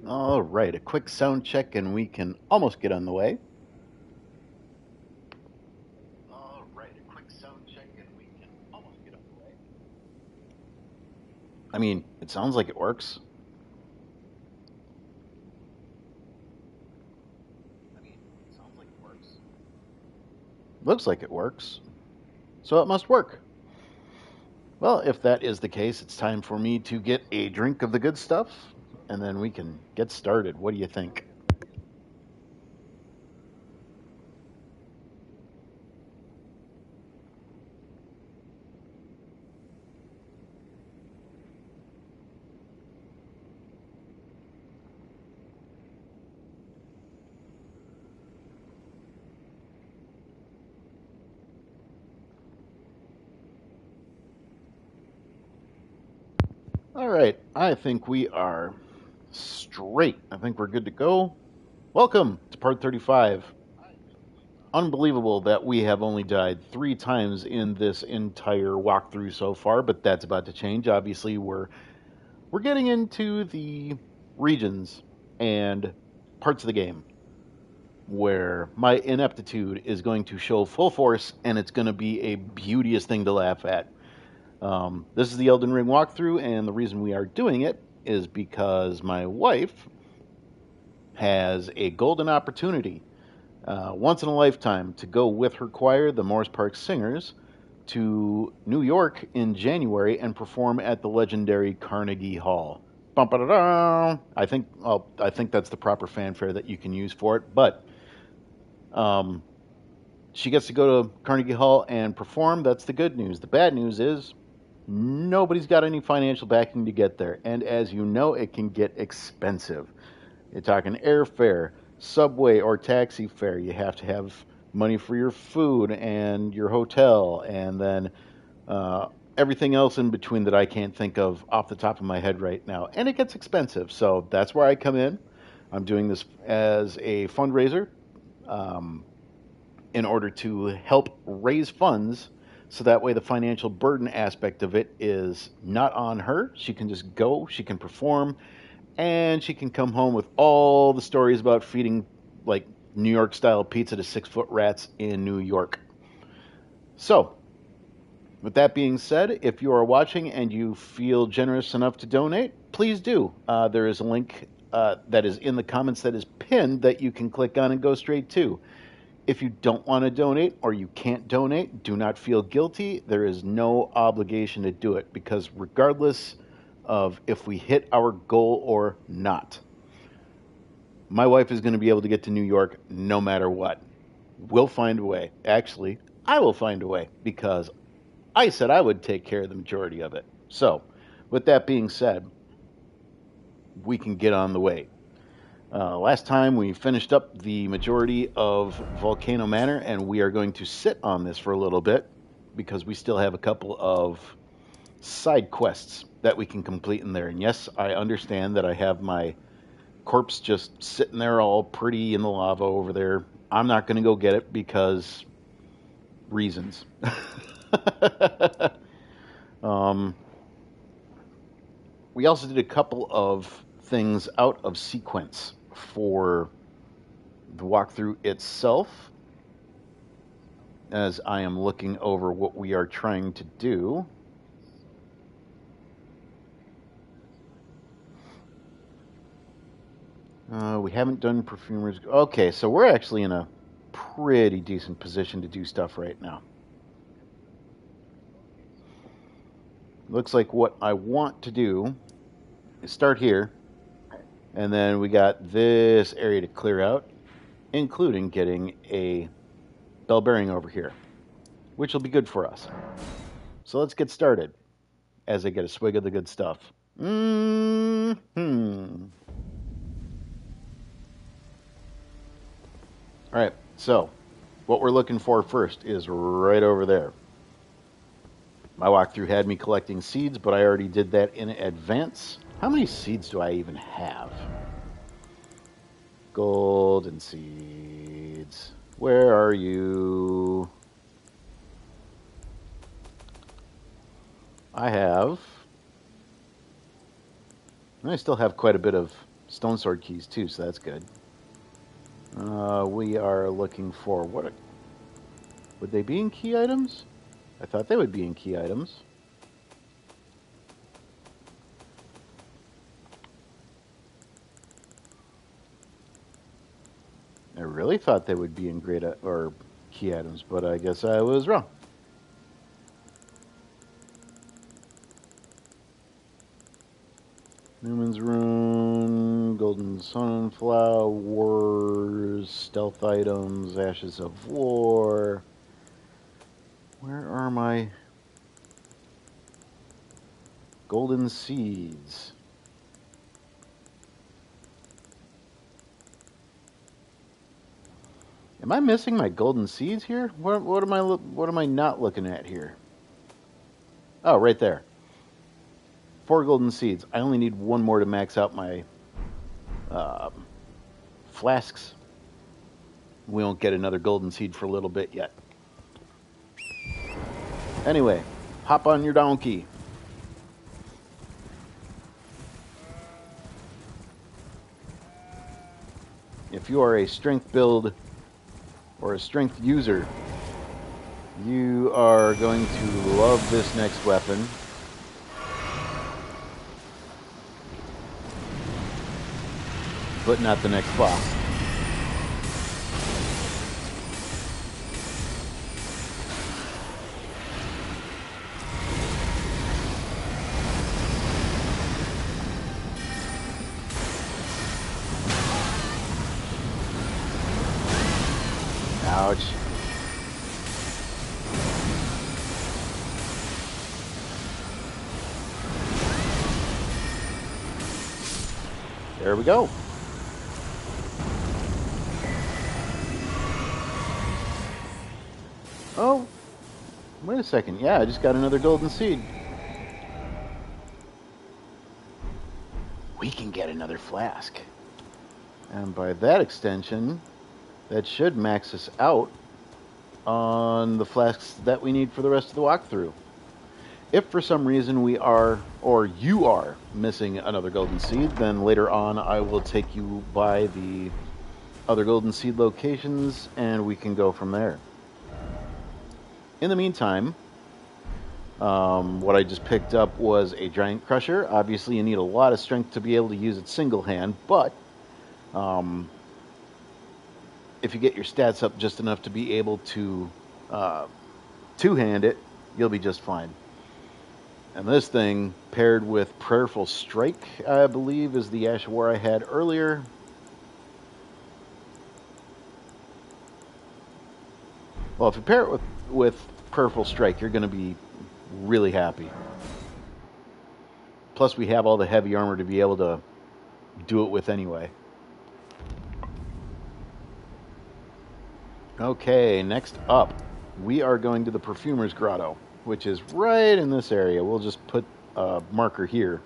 All right, a quick sound check and we can almost get on the way. All right, a quick sound check and we can almost get on the way. I mean, it sounds like it works. I mean, it sounds like it works. Looks like it works. So it must work. Well, if that is the case, it's time for me to get a drink of the good stuff and then we can get started. What do you think? All right, I think we are straight. I think we're good to go. Welcome to part 35. Unbelievable that we have only died 3 times in this entire walkthrough so far, but that's about to change. Obviously, we're getting into the regions and parts of the game where my ineptitude is going to show full force, and it's going to be a beauteous thing to laugh at. This is the Elden Ring walkthrough, and the reason we are doing it is because my wife has a golden opportunity once in a lifetime to go with her choir, the Morris Park Singers, to New York in January and perform at the legendary Carnegie Hall. I think that's the proper fanfare that you can use for it. But she gets to go to Carnegie Hall and perform. That's the good news. The bad news is nobody's got any financial backing to get there, and as you know, it can get expensive. You're talking airfare, subway or taxi fare. You have to have money for your food and your hotel, and then everything else in between that I can't think of off the top of my head right now. And it gets expensive. So that's where I come in. I'm doing this as a fundraiser um, in order to help raise funds so that way the financial burden aspect of it is not on her. She can just go, she can perform, and she can come home with all the stories about feeding like New York style pizza to 6 foot rats in New York. So, with that being said, if you are watching and you feel generous enough to donate, please do. There is a link that is in the comments that is pinned that you can click on and go straight to. If you don't want to donate or you can't donate, do not feel guilty. There is no obligation to do it because, regardless of if we hit our goal or not, my wife is going to be able to get to New York no matter what. We'll find a way. Actually, I will find a way because I said I would take care of the majority of it. So, with that being said, we can get on the way. Last time we finished up the majority of Volcano Manor, and we are going to sit on this for a little bit because we still have a couple of side quests that we can complete in there. And yes, I understand that I have my corpse just sitting there all pretty in the lava over there. I'm not going to go get it because reasons. um, we also did a couple of things out of sequence for the walkthrough itself as I am looking over what we are trying to do. We haven't done perfumers. Okay, so we're actually in a pretty decent position to do stuff right now. Looks like what I want to do is start here, and then we got this area to clear out, including getting a bell bearing over here, which will be good for us. So let's get started as I get a swig of the good stuff. All right, so what we're looking for first is right over there. My walkthrough had me collecting seeds, but I already did that in advance. How many seeds do I even have? Golden seeds. Where are you? I still have quite a bit of stone sword keys too, so that's good. We are looking for would they be in key items? I thought they would be in key items. I really thought they would be in or key items, but I guess I was wrong. Newman's Rune, Golden Sunflowers, Stealth Items, Ashes of War. Where are my golden seeds? Am I missing my golden seeds here? What am I not looking at here? Oh, right there. 4 golden seeds. I only need 1 more to max out my flasks. We won't get another golden seed for a little bit yet. Anyway, hop on your donkey. If you are a strength build or a strength user, you are going to love this next weapon. But not the next boss. Ouch. There we go. Oh, wait a second. Yeah, I just got another golden seed. We can get another flask. And by that extension, that should max us out on the flasks that we need for the rest of the walkthrough. If for some reason we are, or you are, missing another golden seed, then later on I will take you by the other golden seed locations and we can go from there. In the meantime, what I just picked up was a giant crusher. Obviously, you need a lot of strength to be able to use it single hand, but if you get your stats up just enough to be able to two-hand it, you'll be just fine. And this thing, paired with Prayerful Strike, I believe, is the Ash of War I had earlier. Well, if you pair it with Prayerful Strike, you're going to be really happy. Plus, we have all the heavy armor to be able to do it with anyway. Okay, next up, we are going to the Perfumer's Grotto, which is right in this area. We'll just put a marker here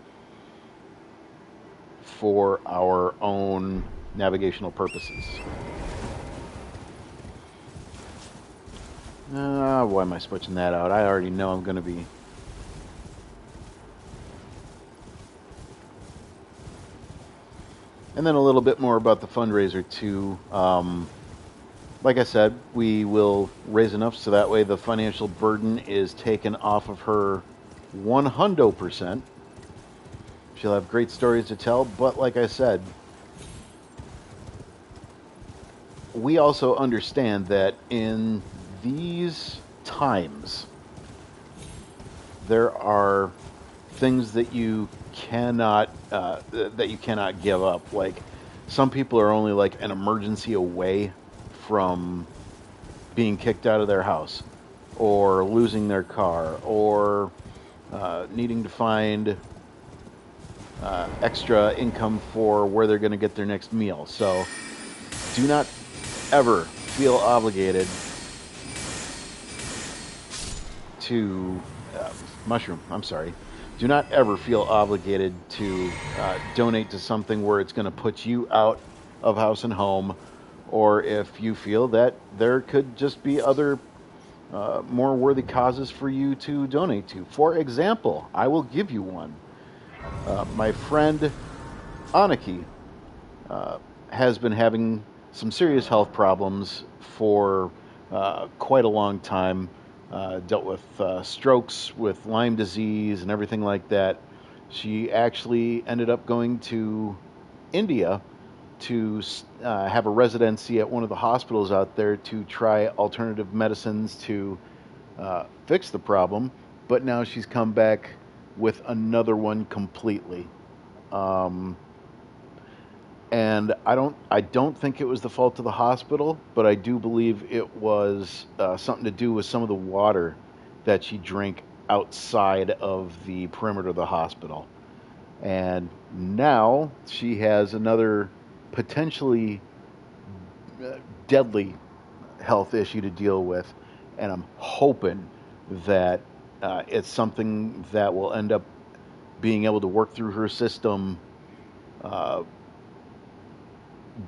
for our own navigational purposes. Why am I switching that out? I already know I'm going to be... And then a little bit more about the fundraiser, too. Like I said, we will raise enough so that way the financial burden is taken off of her 100%. She'll have great stories to tell, but like I said, we also understand that in these times, there are things that you cannot give up. Like, some people are only like an emergency away from being kicked out of their house, or losing their car, or needing to find extra income for where they're going to get their next meal. So do not ever feel obligated to do not ever feel obligated to donate to something where it's going to put you out of house and home, or if you feel that there could just be other more worthy causes for you to donate to. For example, I will give you one. My friend Aniki has been having some serious health problems for quite a long time. Dealt with strokes, with Lyme disease, and everything like that. She actually ended up going to India to have a residency at one of the hospitals out there to try alternative medicines to fix the problem. But now she's come back with another one completely. Um, and I don't think it was the fault of the hospital, but I do believe it was something to do with some of the water that she drank outside of the perimeter of the hospital. And now she has another potentially deadly health issue to deal with, and I'm hoping that it's something that will end up being able to work through her system. Uh,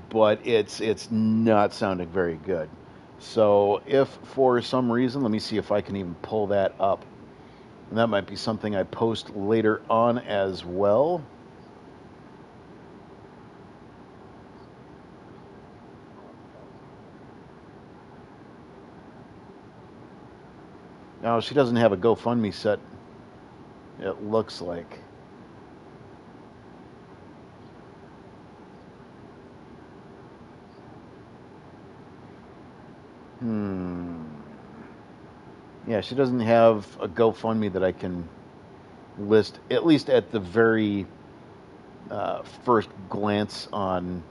but it's not sounding very good. So if for some reason, let me see if I can even pull that up. And that might be something I post later on as well. Now, she doesn't have a GoFundMe set, it looks like. Hmm. Yeah, she doesn't have a GoFundMe that I can list, at least at the very first glance on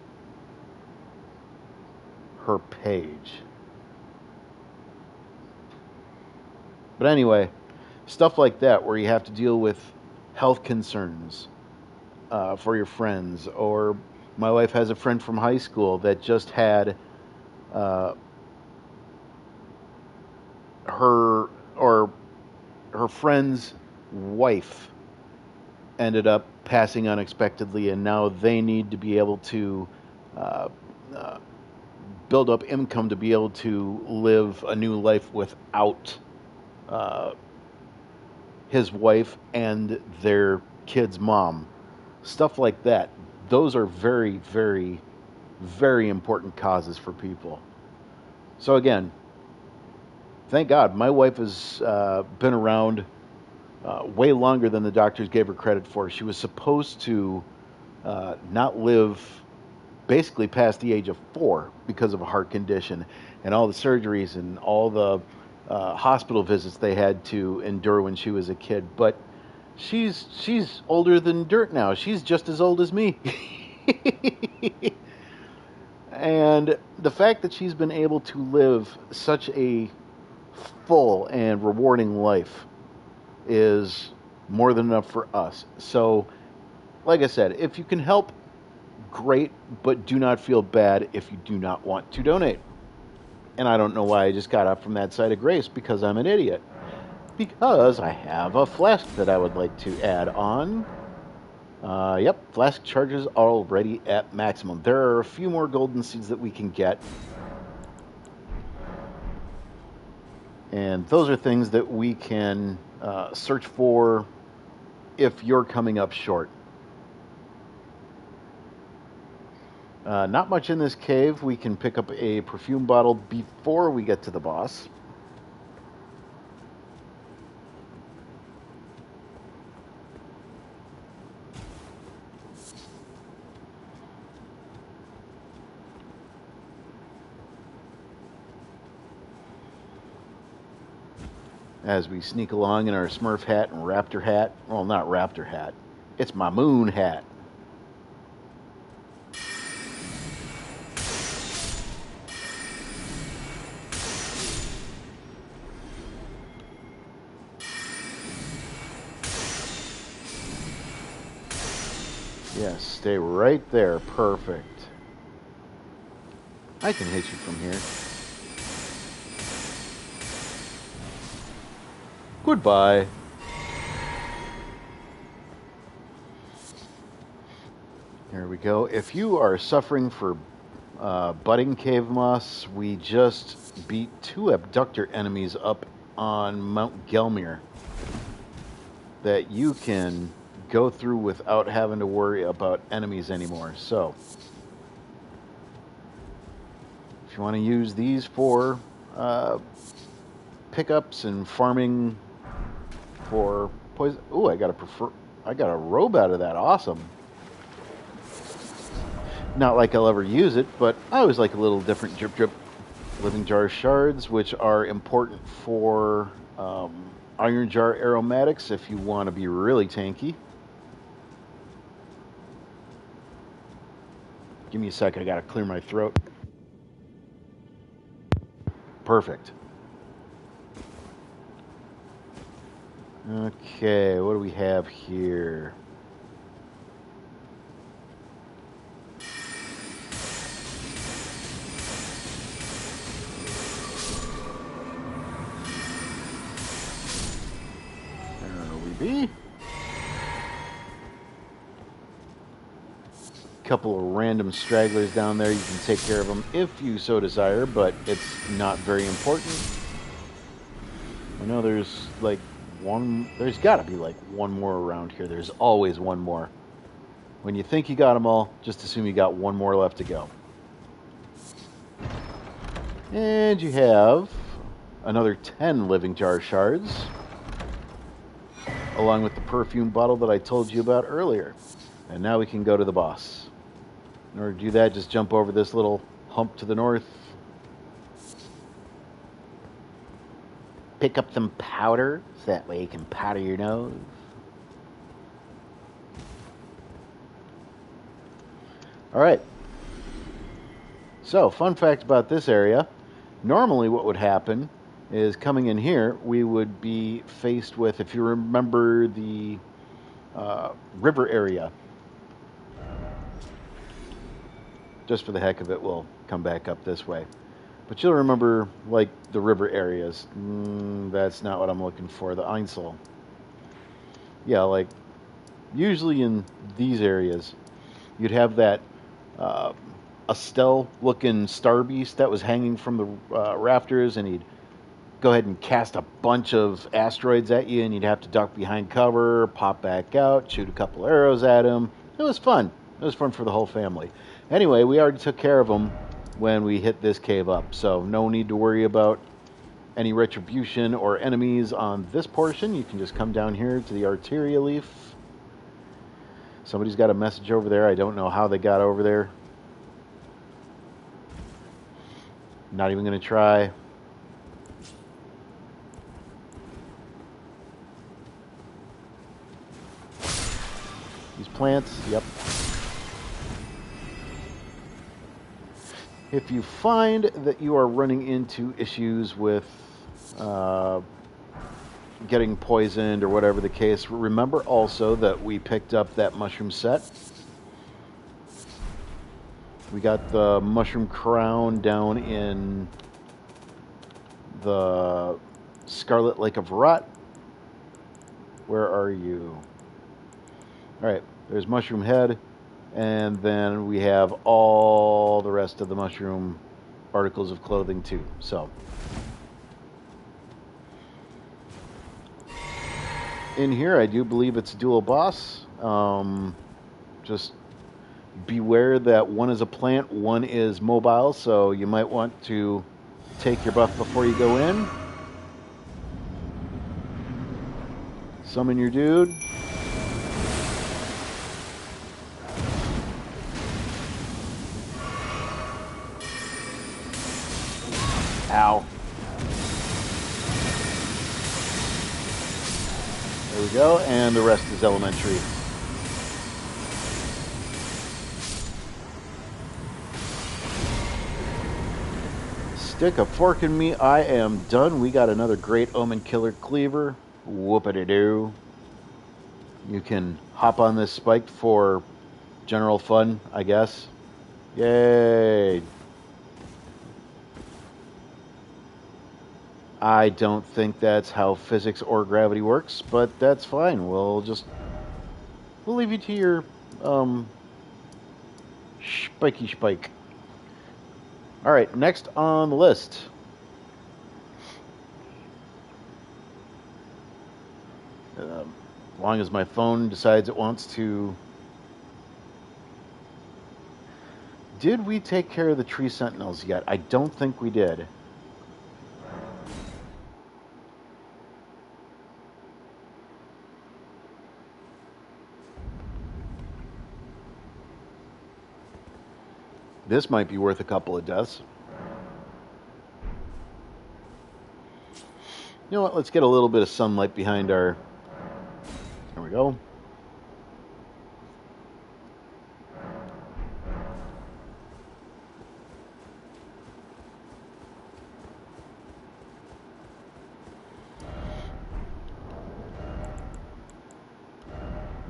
her page. But anyway, stuff like that where you have to deal with health concerns for your friends, or my wife has a friend from high school that just had uh, her or her friend's wife ended up passing unexpectedly, and now they need to be able to uh, uh, build up income to be able to live a new life without uh, his wife and their kid's mom. Stuff like that. Those are very, very, very important causes for people. So again, thank God my wife has been around way longer than the doctors gave her credit for. She was supposed to not live basically past the age of 4 because of a heart condition and all the surgeries and all the hospital visits they had to endure when she was a kid. But she's older than dirt now. She's just as old as me. And the fact that she's been able to live such a full and rewarding life is more than enough for us. So, like I said, if you can help, great, but do not feel bad if you do not want to donate. And I don't know why I just got up from that side of grace, because I'm an idiot. Because I have a flask that I would like to add on. Yep, flask charges are already at maximum. There are a few more golden seeds that we can get. And those are things that we can search for if you're coming up short. Not much in this cave. We can pick up a perfume bottle before we get to the boss. As we sneak along in our Smurf hat and Raptor hat. Well, not Raptor hat. It's my moon hat. Yes, stay right there. Perfect. I can hit you from here. Goodbye. There we go. If you are suffering for budding cave moss, we just beat 2 abductor enemies up on Mount Gelmir that you can go through without having to worry about enemies anymore. So, you want to use these for pickups and farming for poison. Ooh, I got a robe out of that. Awesome. Not like I'll ever use it, but I always like a little different drip drip. Living jar shards, which are important for iron jar aromatics if you want to be really tanky. Give me a sec, I gotta clear my throat. Perfect. Okay, what do we have here? There we be. Couple of random stragglers down there. You can take care of them if you so desire, but it's not very important. I know there's like there's got to be like one more around here. There's always one more. When you think you got them all, just assume you got one more left to go. And you have another 10 living jar shards, along with the perfume bottle that I told you about earlier. And now we can go to the boss. In order to do that, just jump over this little hump to the north. Pick up some powder, so that way you can powder your nose. Alright. So, fun fact about this area. Normally what would happen is coming in here, we would be faced with, if you remember the river area. Just for the heck of it, we'll come back up this way. But you'll remember, like, the river areas. That's not what I'm looking for. The Einsel. Yeah, like, usually in these areas, you'd have that Estelle-looking star beast that was hanging from the rafters, and he'd go ahead and cast a bunch of asteroids at you, and you'd have to duck behind cover, pop back out, shoot a couple arrows at him. It was fun. It was fun for the whole family. Anyway, we already took care of them when we hit this cave up, so no need to worry about any retribution or enemies on this portion. You can just come down here to the Arteria Leaf. Somebody's got a message over there. I don't know how they got over there. Not even going to try. These plants, yep. If you find that you are running into issues with getting poisoned or whatever the case, remember also that we picked up that mushroom set. We got the mushroom crown down in the Scarlet Lake of Rot. Where are you? Alright, there's mushroom head. And then we have all the rest of the mushroom articles of clothing too. So, in here, I do believe it's a dual boss. Just beware that one is a plant, one is mobile. So you might want to take your buff before you go in. Summon your dude. Ow. There we go, and the rest is elementary. Stick a fork in me, I am done. We got another great Omen Killer Cleaver. Whoop-a-de-doo. You can hop on this spike for general fun, I guess. Yay! I don't think that's how physics or gravity works, but that's fine. We'll leave you to your spiky spike. All right, next on the list. As long as my phone decides it wants to Did we take care of the tree sentinels yet? I don't think we did. This might be worth a couple of deaths. You know what? Let's get a little bit of sunlight behind our... There we go.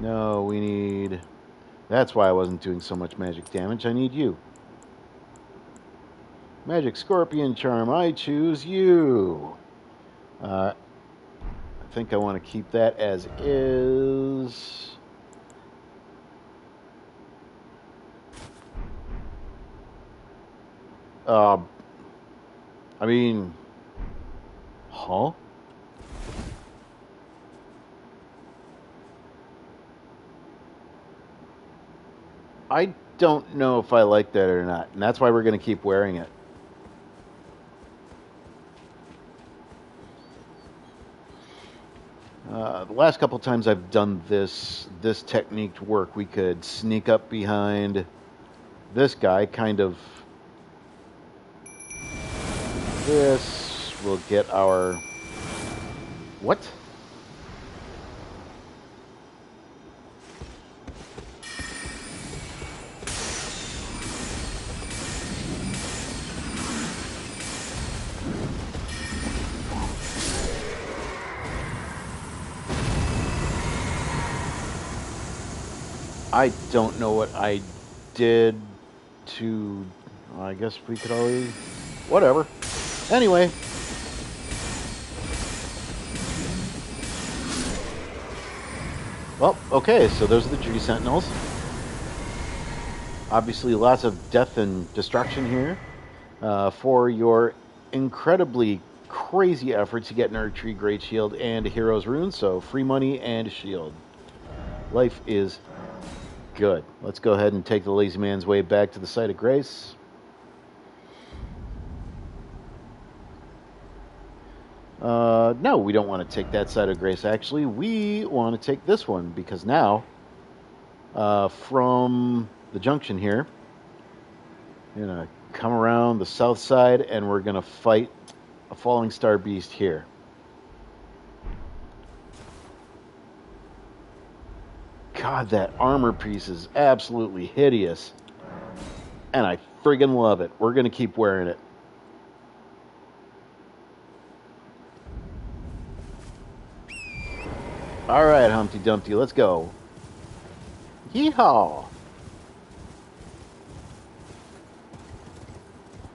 No, we need... That's why I wasn't doing so much magic damage. I need you. Magic Scorpion Charm. I choose you. I think I want to keep that as is. I mean... Huh? I don't know if I like that or not, and that's why we're going to keep wearing it. The last couple times I've done this technique to work, we could sneak up behind this guy, kind of. This will get our... What? I don't know what I did to... I guess we could always... Whatever. Anyway. Well, okay, so those are the tree sentinels. Obviously lots of death and destruction here. For your incredibly crazy efforts to get an Archery Great Shield and a Hero's Rune, so free money and a shield. Life is good. Let's go ahead and take the lazy man's way back to the site of grace. No, we don't want to take that side of grace, actually. We want to take this one, because now, from the junction here, we're going to come around the south side, and we're going to fight a falling star beast here. God, that armor piece is absolutely hideous. And I friggin' love it. We're going to keep wearing it. Alright, Humpty Dumpty, let's go. Yeehaw!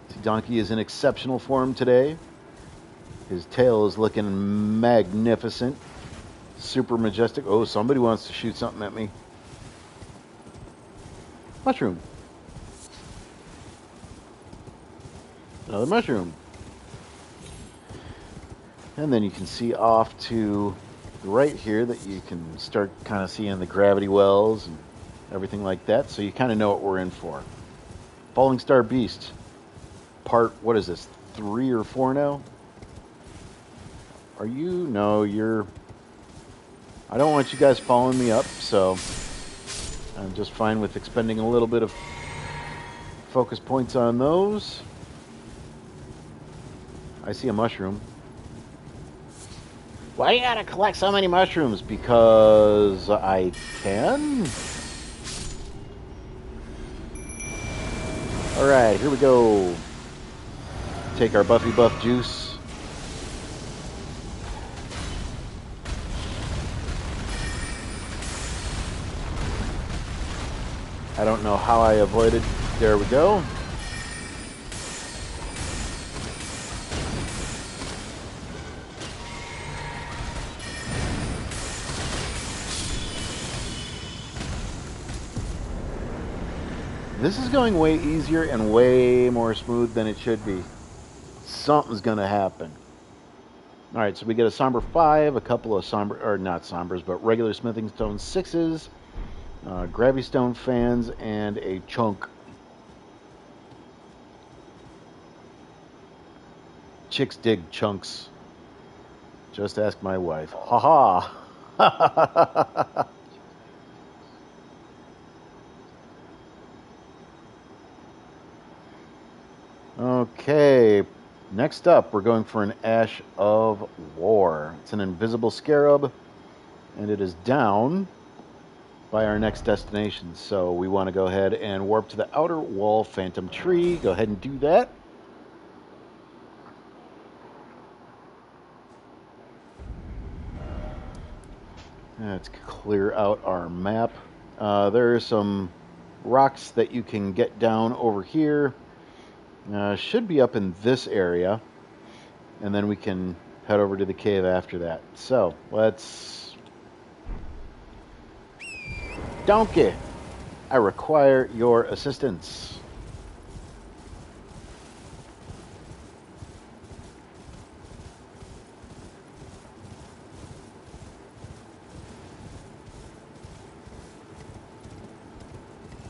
See, Donkey is in exceptional form today. His tail is looking magnificent. Super majestic. Oh, somebody wants to shoot something at me. Mushroom. Another mushroom. And then you can see off to the right here that you can start kind of seeing the gravity wells and everything like that. So you kind of know what we're in for. Falling Star Beast. Part, what is this, 3 or 4 now? Are you? No, you're... I don't want you guys following me up, so I'm just fine with expending a little bit of focus points on those. I see a mushroom. Why you gotta collect so many mushrooms? Because I can? Alright, here we go. Take our Buffy Buff juice. I don't know how I avoided. There we go. This is going way easier and way more smooth than it should be. Something's going to happen. Alright, so we get a Somber 5, a couple of Somber, or not Sombers, but regular Smithing Stone 6s, Gravity Stone fans, and a chunk. Chicks dig chunks. Just ask my wife. Ha ha. Okay. Next up, we're going for an Ash of War. It's an invisible scarab, and it is down by our next destination. So we want to go ahead and warp to the outer wall phantom tree. Go ahead and do that. Let's clear out our map. There are some rocks that you can get down over here. Should be up in this area. And then we can head over to the cave after that. So, let's... Donkey! I require your assistance.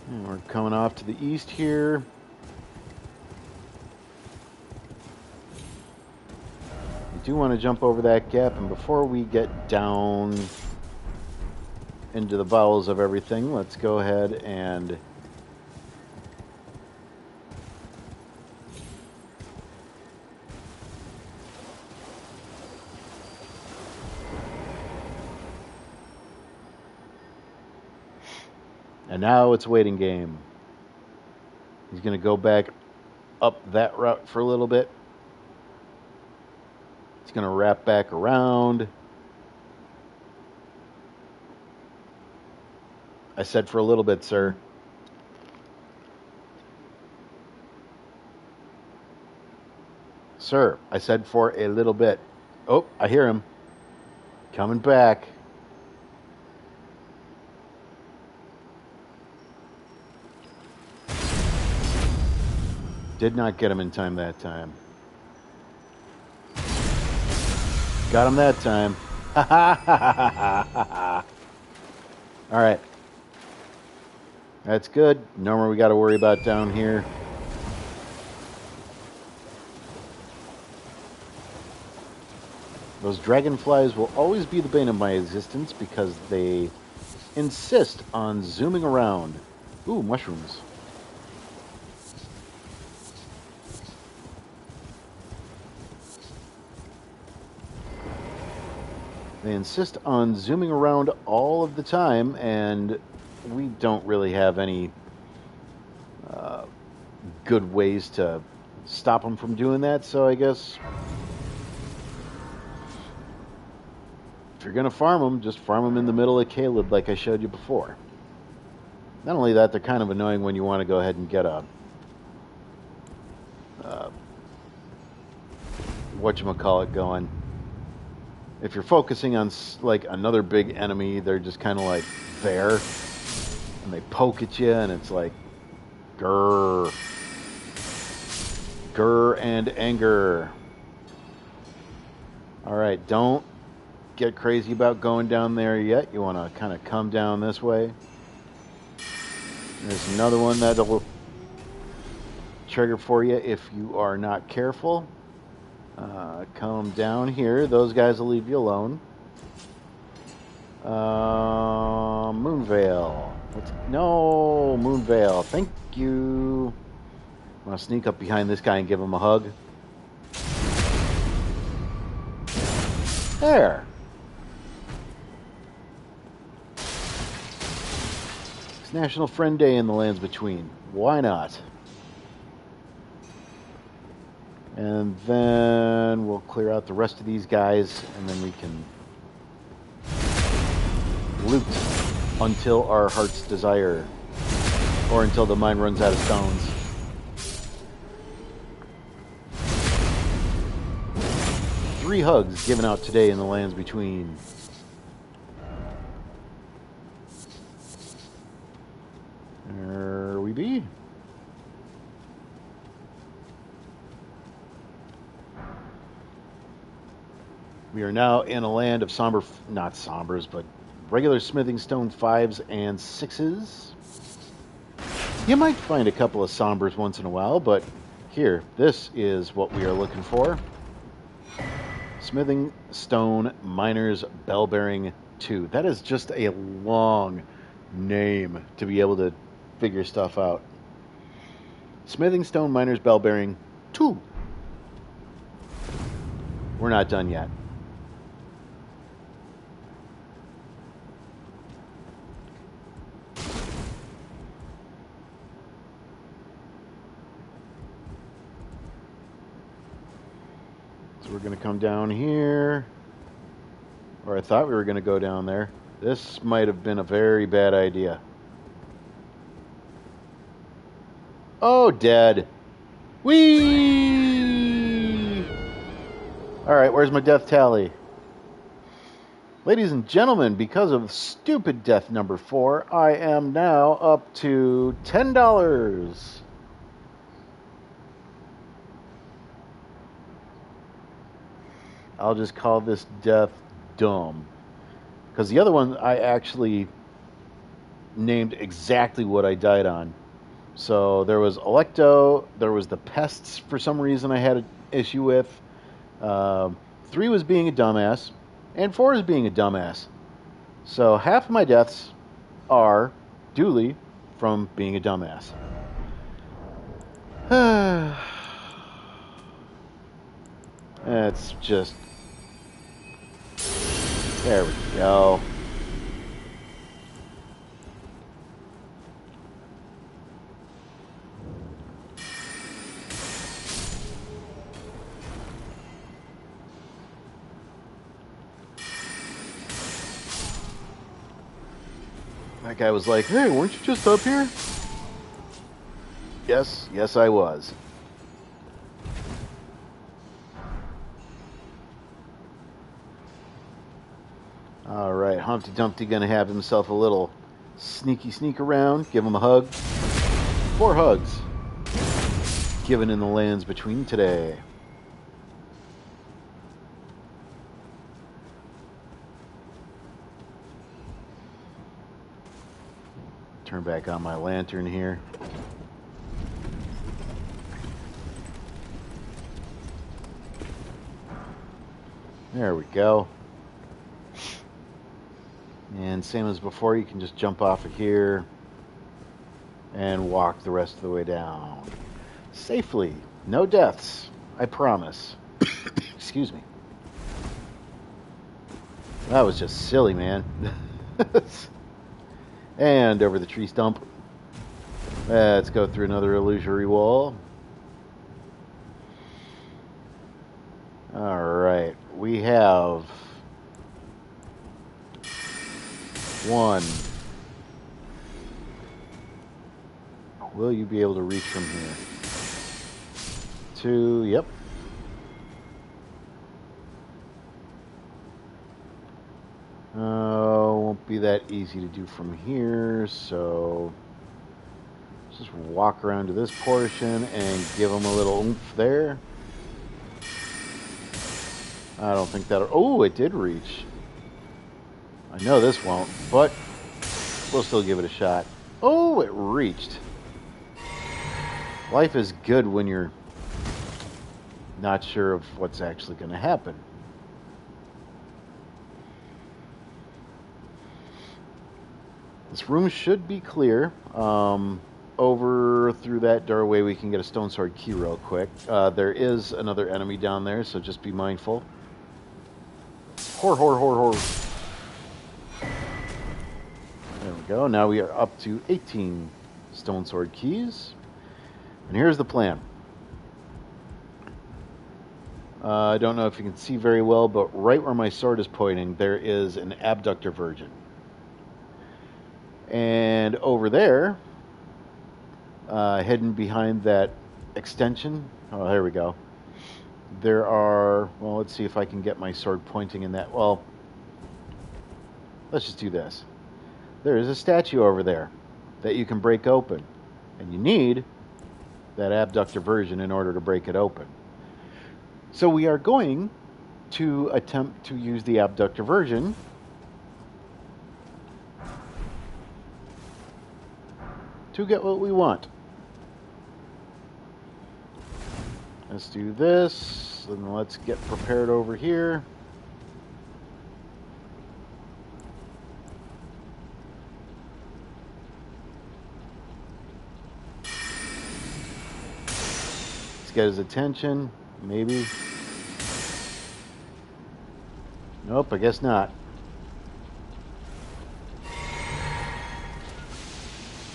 And we're coming off to the east here. We do want to jump over that gap, and before we get down into the bowels of everything, let's go ahead and now it's waiting game. He's going to go back up that route for a little bit. He's going to wrap back around. I said for a little bit, sir. Sir, I said for a little bit. Oh, I hear him. Coming back. Did not get him in time that time. Got him that time. Alright. That's good. No more we got to worry about down here. Those dragonflies will always be the bane of my existence because they insist on zooming around. Ooh, mushrooms. They insist on zooming around all of the time, and we don't really have any good ways to stop them from doing that, so I guess if you're going to farm them, just farm them in the middle of Caleb like I showed you before. Not only that, they're kind of annoying when you want to go ahead and get a whatchamacallit going. If you're focusing on like another big enemy, they're just kind of like there, and they poke at you, and it's like grr and anger. All right, don't get crazy about going down there yet. You want to kind of come down this way. There's another one that'll trigger for you if you are not careful. Come down here. Those guys will leave you alone. Moonveil. No, Moonveil. Thank you. I'm going to sneak up behind this guy and give him a hug. There. It's National Friend Day in the Lands Between. Why not? And then we'll clear out the rest of these guys, and then we can loot until our heart's desire, or until the mine runs out of stones. Three hugs given out today in the Lands Between. There we be. We are now in a land of not sombers, but regular smithing stone 5s and 6s. You might find a couple of sombers once in a while, but here, this is what we are looking for. Smithing Stone Miners Bell Bearing 2. That is just a long name to be able to figure stuff out. Smithing Stone Miners Bell Bearing 2. We're not done yet. So we're going to come down here. Or I thought we were going to go down there. This might have been a very bad idea. Oh, dead. Whee! Alright, where's my death tally? Ladies and gentlemen, because of stupid death number 4, I am now up to $10. I'll just call this death dumb. Because the other one, I actually named exactly what I died on. So there was Electo, there was the pests for some reason I had an issue with. 3 was being a dumbass, and 4 is being a dumbass. So half of my deaths are duly from being a dumbass. It's just... There we go. That guy was like, hey, weren't you just up here? Yes, I was. Alright, Humpty Dumpty gonna have himself a little sneak around. Give him a hug. 4 hugs given in the lands between today. Turn back on my lantern here. There we go. And same as before, you can just jump off of here and walk the rest of the way down. Safely. No deaths. I promise. Excuse me. That was just silly, man. And over the tree stump. Let's go through another illusory wall. Alright. We have... 1. Will you be able to reach from here? 2, yep. Won't be that easy to do from here, so let's just walk around to this portion and give them a little oomph there. I don't think that'll... Oh, it did reach. I know this won't, but we'll still give it a shot. Oh, it reached. Life is good when you're not sure of what's actually going to happen. This room should be clear. Over through that doorway we can get a stone sword key real quick. There is another enemy down there, so just be mindful. Hor. There we go. Now we are up to 18 stone sword keys. And here's the plan. I don't know if you can see very well, but right where my sword is pointing, there is an abductor virgin. And over there, hidden behind that extension, oh, there we go. There are, well, let's see if I can get my sword pointing in that. Well, let's just do this. There is a statue over there that you can break open. And you need that abductor version in order to break it open. So we are going to attempt to use the abductor version to get what we want. Let's do this. then let's get prepared over here. Let's get his attention. Maybe. Nope, I guess not.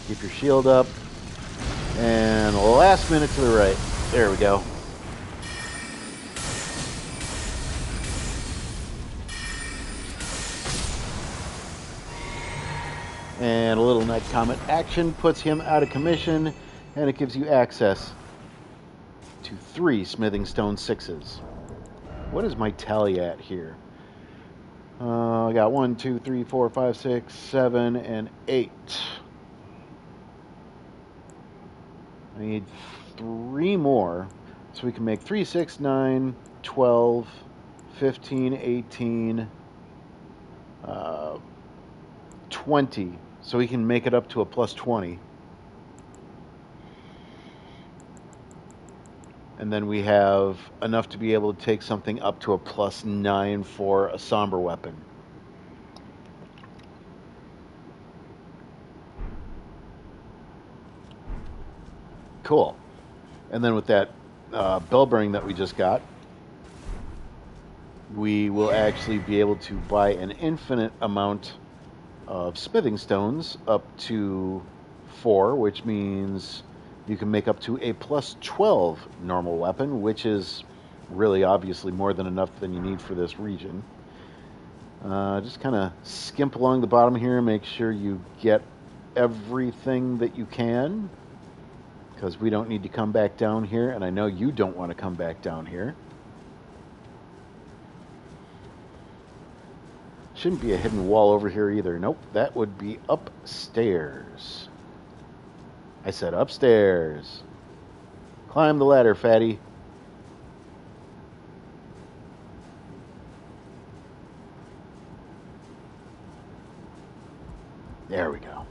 Keep your shield up. And last minute to the right. There we go. And a little Night Comet action puts him out of commission, and it gives you access to 3 Smithing Stone 6s. What is my tally at here? I got 1, 2, 3, 4, 5, 6, 7, and 8. I need 3 more, so we can make 3, 6, 9, 12, 15, 18, 20. So we can make it up to a plus 20. And then we have enough to be able to take something up to a plus 9 for a somber weapon. Cool. And then with that bell bearing that we just got, we will actually be able to buy an infinite amount of smithing stones up to 4, which means you can make up to a plus 12 normal weapon, which is really obviously more than enough than you need for this region. Just kind of skimp along the bottom here, make sure you get everything that you can, because we don't need to come back down here, and I know you don't want to come back down here. Shouldn't be a hidden wall over here either. Nope, that would be upstairs. I said upstairs. Climb the ladder, fatty. There we go.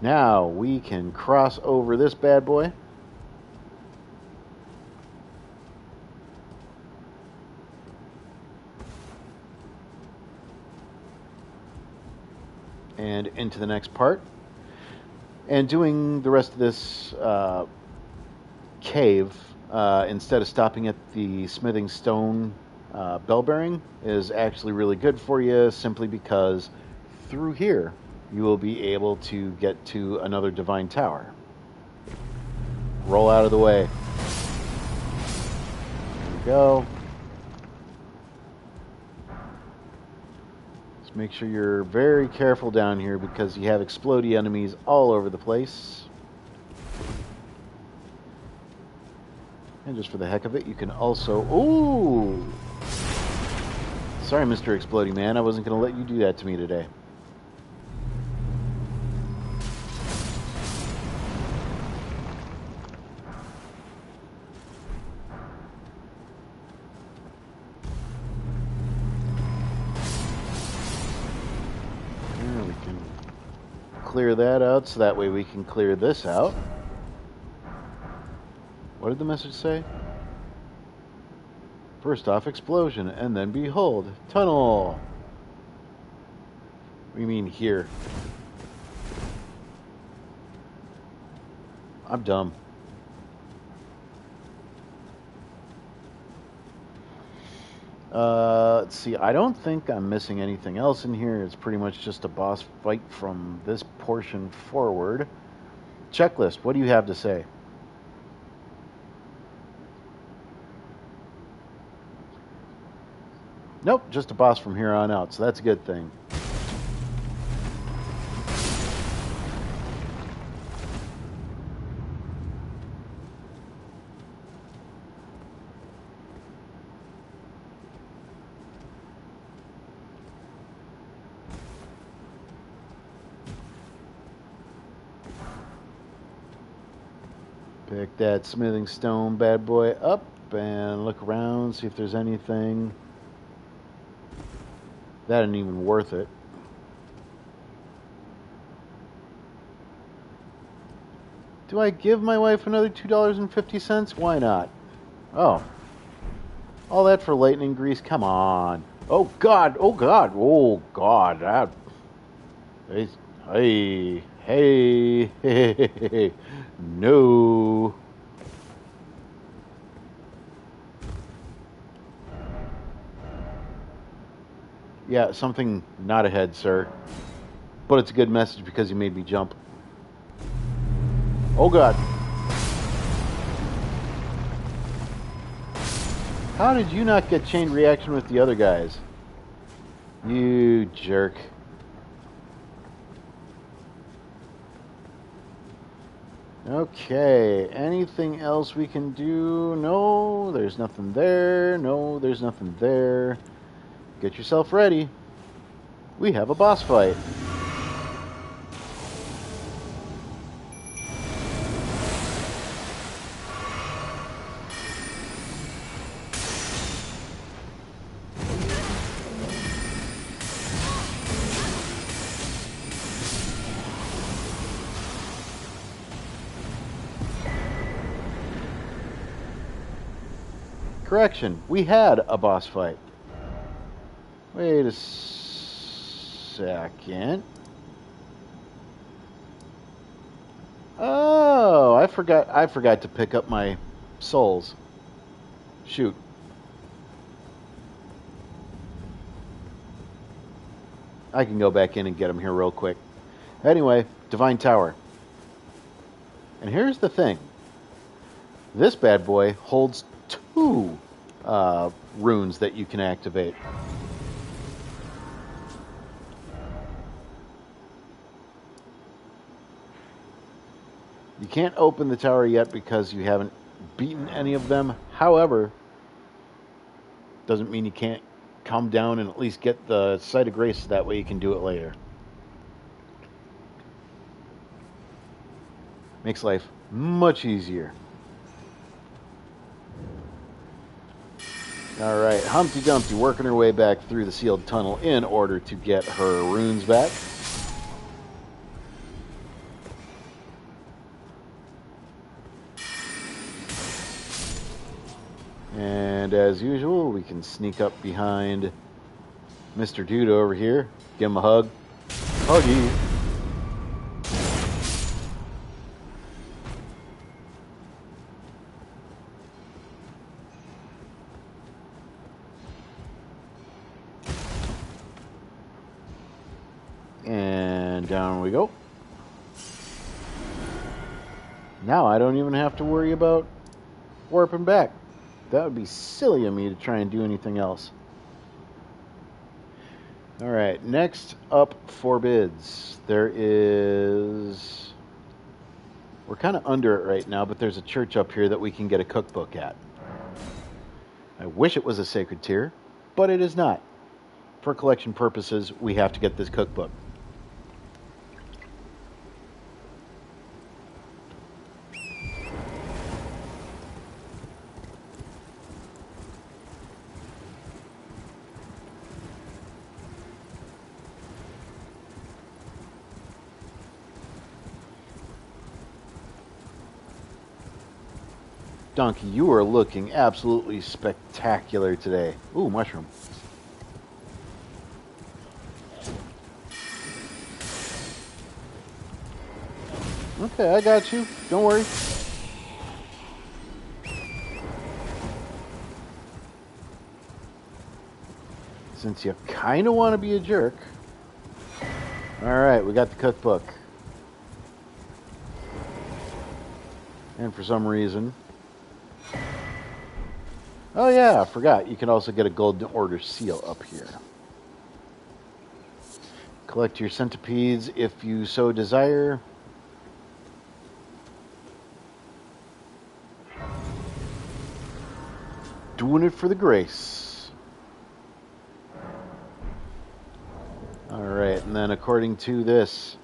Now we can cross over this bad boy. And into the next part. And doing the rest of this cave, instead of stopping at the smithing stone bell bearing, is actually really good for you, simply because through here you will be able to get to another divine tower. Roll out of the way. There we go. Just make sure you're very careful down here, because you have explodey enemies all over the place. And just for the heck of it, you can also... Ooh! Sorry, Mr. Explodey Man. I wasn't going to let you do that to me today. There we can clear that out, so that way we can clear this out. What did the message say? First off, explosion, and then behold, tunnel. What do you mean here? I'm dumb. Let's see, I don't think I'm missing anything else in here. It's pretty much just a boss fight from this portion forward. Checklist, what do you have to say? Nope, just a boss from here on out, so that's a good thing. Pick that smithing stone bad boy up and look around, see if there's anything. That ain't even worth it. Do I give my wife another $2.50? Why not? Oh. All that for lightning grease? Come on. Oh, God. Oh, God. Oh, God. Hey. Hey. Hey. No. Yeah, something not ahead, sir. But it's a good message because you made me jump. Oh, God. How did you not get chain reaction with the other guys? You jerk. Okay, anything else we can do? No, there's nothing there. No, there's nothing there. Get yourself ready. We have a boss fight. Correction, we had a boss fight. Wait a second. Oh, I forgot to pick up my souls. Shoot. I can go back in and get them here real quick. Anyway, Divine Tower. And here's the thing. This bad boy holds 2 runes that you can activate. You can't open the tower yet because you haven't beaten any of them. However, doesn't mean you can't come down and at least get the Site of Grace. That way you can do it later. Makes life much easier. Alright, Humpty Dumpty working her way back through the sealed tunnel in order to get her runes back. And as usual, we can sneak up behind Mr. Dude over here. Give him a hug. Huggy. And down we go. Now I don't even have to worry about warping back. That would be silly of me to try and do anything else. Alright, next up for bids. There is... We're kind of under it right now, but there's a church up here that we can get a cookbook at. I wish it was a sacred tier, but it is not. For collection purposes, we have to get this cookbook. Donkey, you are looking absolutely spectacular today. Ooh, mushroom. Okay, I got you. Don't worry. Since you kind of want to be a jerk. Alright, we got the cookbook. And for some reason... Oh yeah, I forgot. You can also get a Golden Order seal up here. Collect your centipedes if you so desire. Doing it for the grace. Alright, and then according to this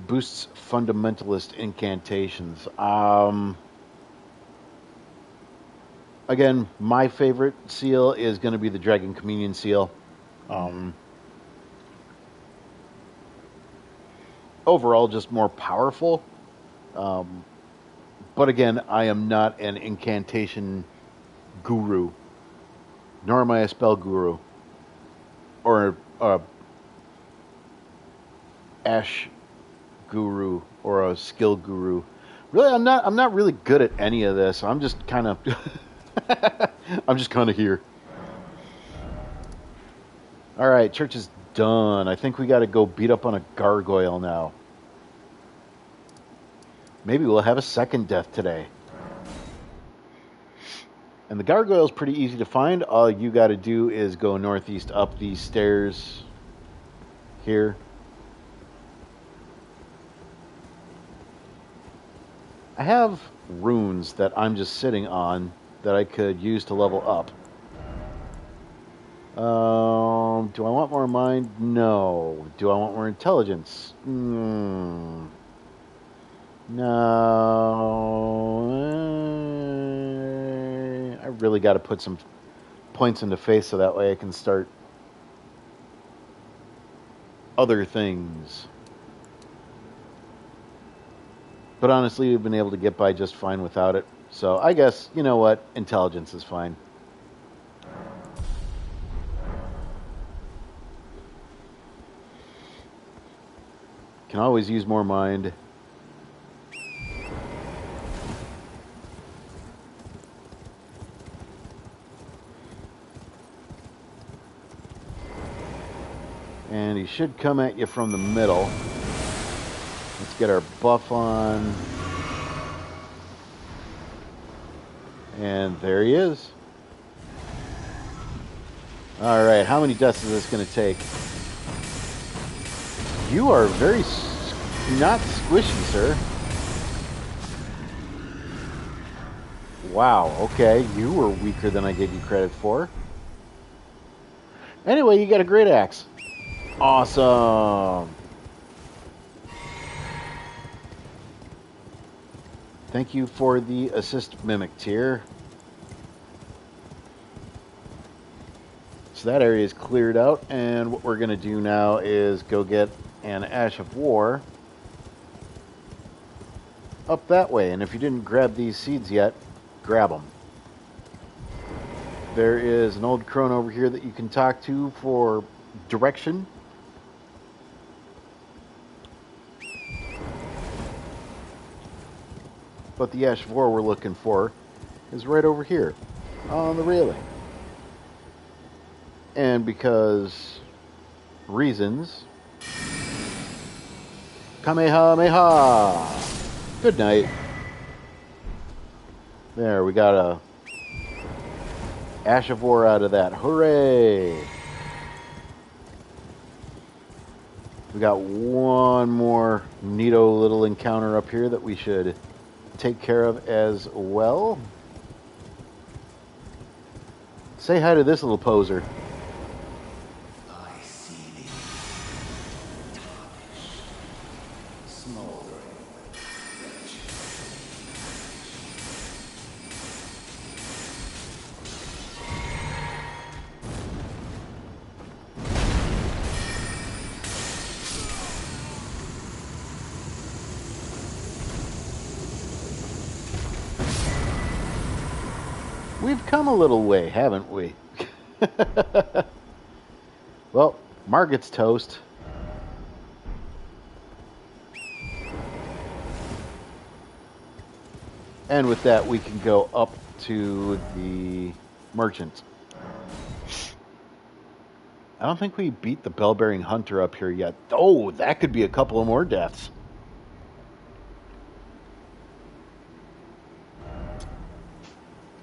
boosts fundamentalist incantations. Again, my favorite seal is going to be the Dragon Communion seal. Overall, just more powerful. But again, I am not an incantation guru. Nor am I a spell guru or a ash guru or a skill guru. Really, I'm not really good at any of this. I'm just kind of I'm just kind of here. All right, church is done. I think we got to go beat up on a gargoyle now. Maybe we'll have a second death today. And the gargoyle is pretty easy to find. All you got to do is go northeast up these stairs here. I have runes that I'm just sitting on that I could use to level up. Do I want more mind? No. Do I want more intelligence? No. I really got to put some points into face so that way I can start other things. But honestly, we've been able to get by just fine without it. So I guess, you know what? Intelligence is fine. Can always use more mind. And he should come at you from the middle. Let's get our buff on. And there he is. Alright, how many deaths is this going to take? You are very not squishy, sir. Wow, okay. You were weaker than I gave you credit for. Anyway, you got a great axe. Awesome. Thank you for the assist mimic tier. So that area is cleared out, and what we're going to do now is go get an Ash of War up that way. And if you didn't grab these seeds yet, grab them. There is an old crone over here that you can talk to for direction. But the Ash of War we're looking for is right over here on the railing. And because reasons, Kamehameha! Good night. There, we got a Ash of War out of that. Hooray! We got one more neato little encounter up here that we should take care of as well. Say hi to this little poser. We've come a little way, haven't we? Well, Margaret's toast. And with that, we can go up to the merchant. I don't think we beat the bell-bearing hunter up here yet. Oh, that could be a couple of more deaths.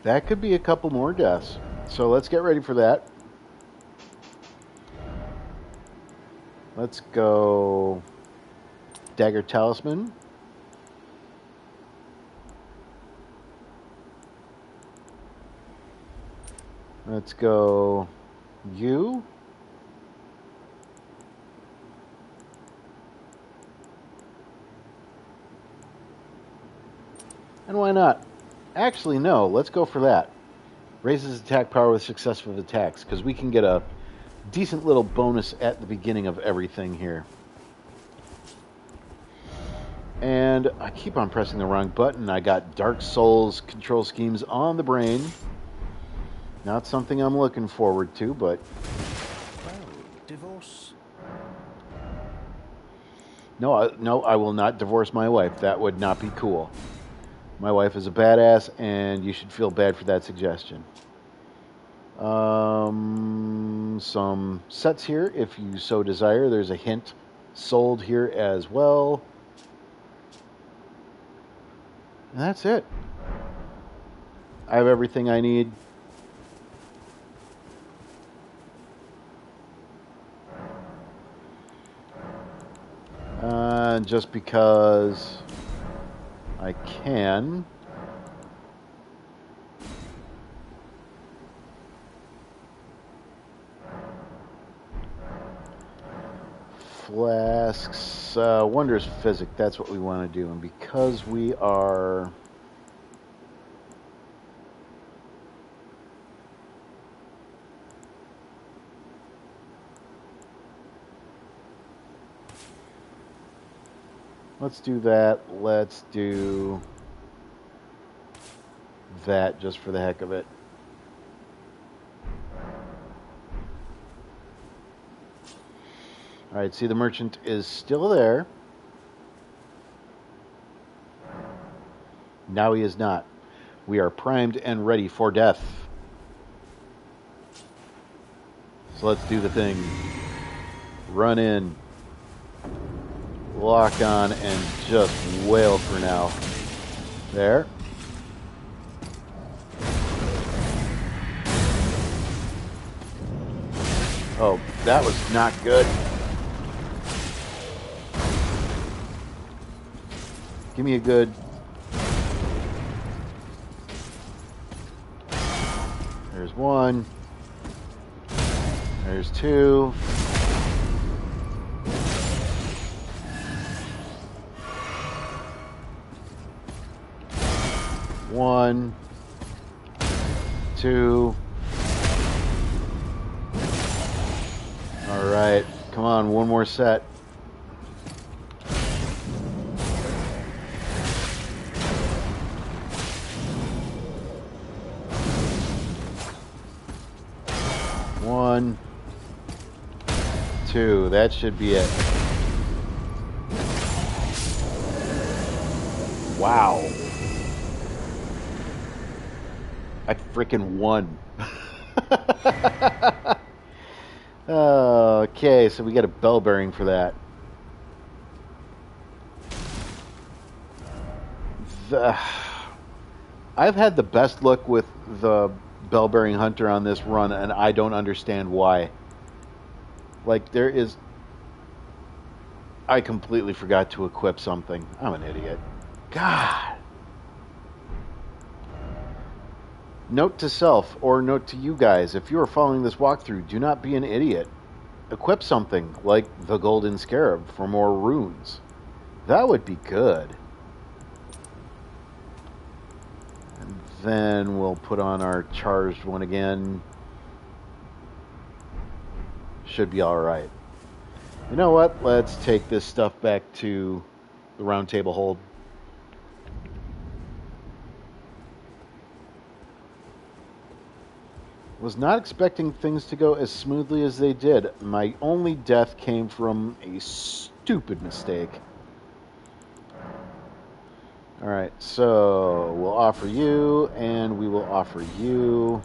That could be a couple more deaths. So let's get ready for that. Let's go Dagger Talisman. Let's go you. And why not? Actually, no. Let's go for that. Raises attack power with successive attacks, because we can get a decent little bonus at the beginning of everything here. And I keep on pressing the wrong button. I got Dark Souls control schemes on the brain. Not something I'm looking forward to, but... Well, divorce? No, I will not divorce my wife. That would not be cool. My wife is a badass, and you should feel bad for that suggestion. Some sets here, if you so desire. There's a hint sold here as well. And that's it. I have everything I need. Just because I can. Flasks, Wondrous Physic, that's what we want to do. And because we are... Let's do that. Let's do that just for the heck of it. All right, see, the merchant is still there. Now he is not. We are primed and ready for death. So let's do the thing. Run in. Lock on and just wail for now. There. Oh, that was not good. Give me a good... There's one. There's two. One. Two. All right. Come on, one more set. One, two, that should be it. Wow. I freaking won. Okay, so we got a bell bearing for that. I've had the best luck with the bell bearing hunter on this run, and I don't understand why. Like, there is... I completely forgot to equip something. I'm an idiot. God. Note to self, or note to you guys, if you are following this walkthrough, do not be an idiot. Equip something like the Golden Scarab for more runes. That would be good. And then we'll put on our charged one again. Should be alright. You know what? Let's take this stuff back to the round table hold. Was not expecting things to go as smoothly as they did. My only death came from a stupid mistake. Alright, so we'll offer you, and we will offer you.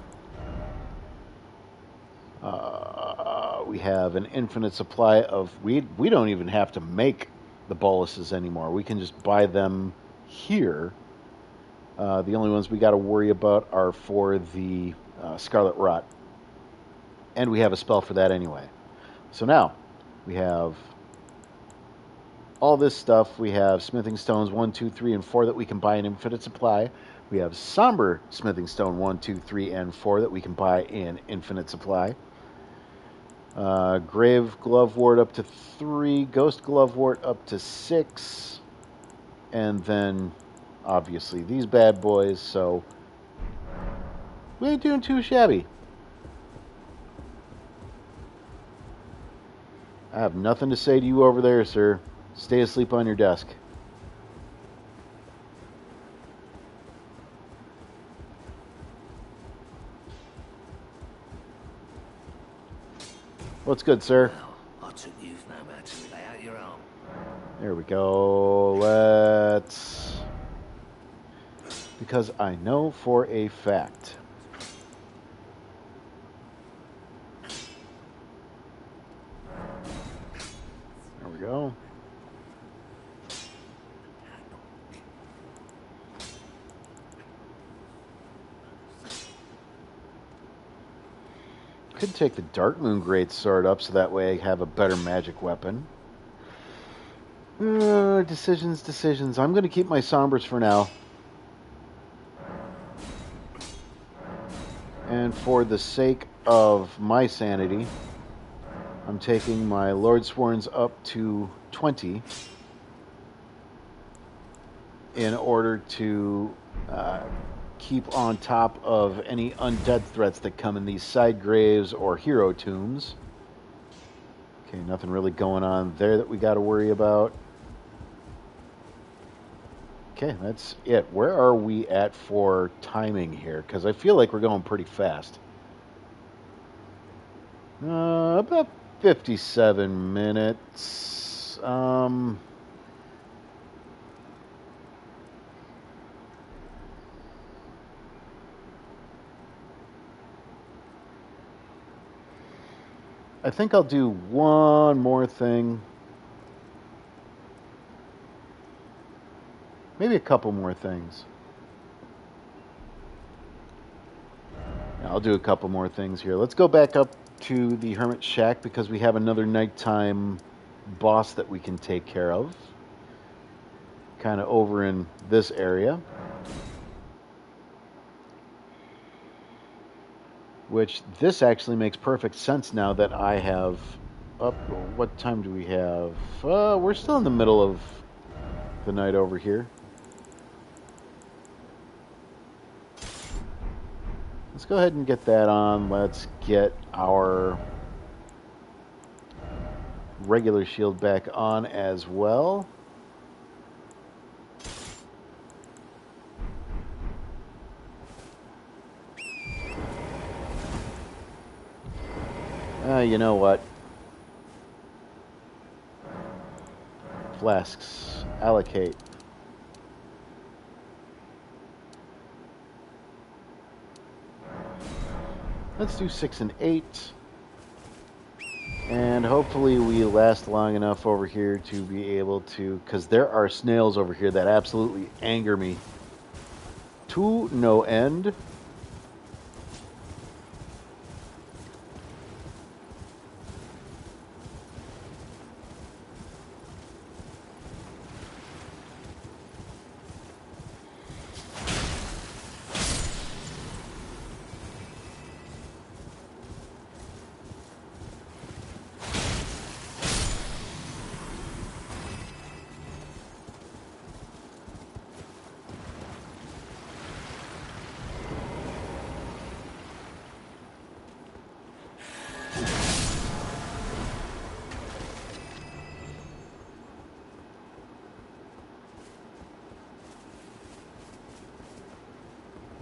We have an infinite supply of... We don't even have to make the boluses anymore. We can just buy them here. The only ones we got to worry about are for the Scarlet Rot. And we have a spell for that anyway. So now, we have all this stuff. We have smithing stones 1, 2, 3, and 4 that we can buy in infinite supply. We have somber smithing stone 1, 2, 3, and 4 that we can buy in infinite supply. Grave Glovewort up to 3, Ghost Glovewort up to 6, and then obviously these bad boys, so we ain't doing too shabby. I have nothing to say to you over there, sir. Stay asleep on your desk. What's good, sir? Well, I took you've no man to lay out your arm. There we go. Let's... Because I know for a fact. There we go. Could take the Dark Moon Great Sword up so that way I have a better magic weapon. Decisions. I'm going to keep my Sombers for now. And for the sake of my sanity, I'm taking my Lordsworns up to 20 in order to keep on top of any undead threats that come in these side graves or hero tombs. Okay, nothing really going on there that we got to worry about. Okay, that's it. Where are we at for timing here? Because I feel like we're going pretty fast. About 57 minutes. I think I'll do one more thing. Maybe a couple more things. Yeah, I'll do a couple more things here. Let's go back up to the Hermit Shack because we have another nighttime boss that we can take care of. Kind of over in this area. Which this actually makes perfect sense now that I have up. What time do we have? We're still in the middle of the night over here. Let's go ahead and get that on. Let's get our regular shield back on as well. You know what? Flasks. Allocate. Let's do 6 and 8. And hopefully we last long enough over here to be able to... Because there are snails over here that absolutely anger me to no end.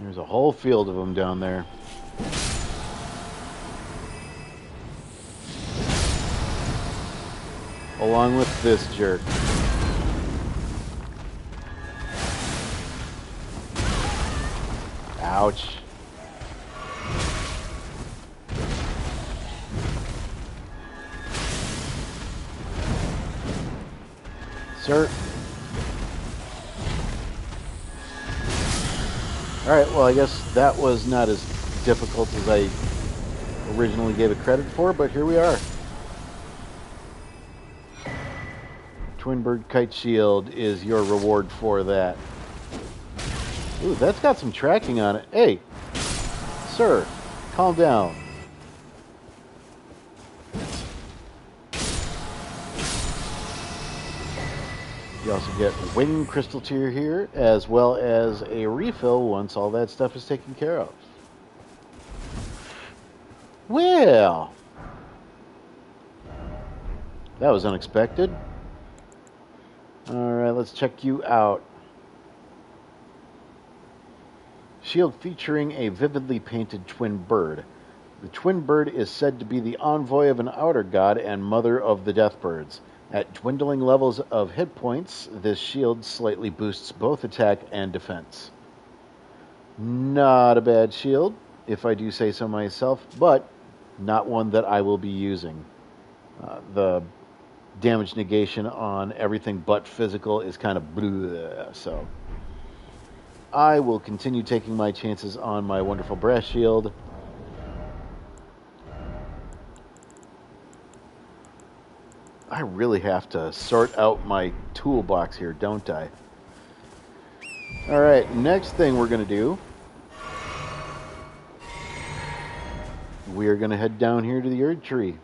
There's a whole field of them down there. Along with this jerk. Ouch. Sir. Alright, well I guess that was not as difficult as I originally gave it credit for, but here we are. Twin Bird Kite Shield is your reward for that. Ooh, that's got some tracking on it. Hey, sir, calm down. You also get Wing Crystal Tier here, as well as a refill once all that stuff is taken care of. Well, that was unexpected. Alright, let's check you out. Shield featuring a vividly painted twin bird. The twin bird is said to be the envoy of an outer god and mother of the death birds. At dwindling levels of hit points, this shield slightly boosts both attack and defense. Not a bad shield, if I do say so myself, but not one that I will be using. The damage negation on everything but physical is kind of bleh, so I will continue taking my chances on my wonderful brass shield. I really have to sort out my toolbox here, don't I? Alright, next thing we're going to do, we are going to head down here to the Erd Tree.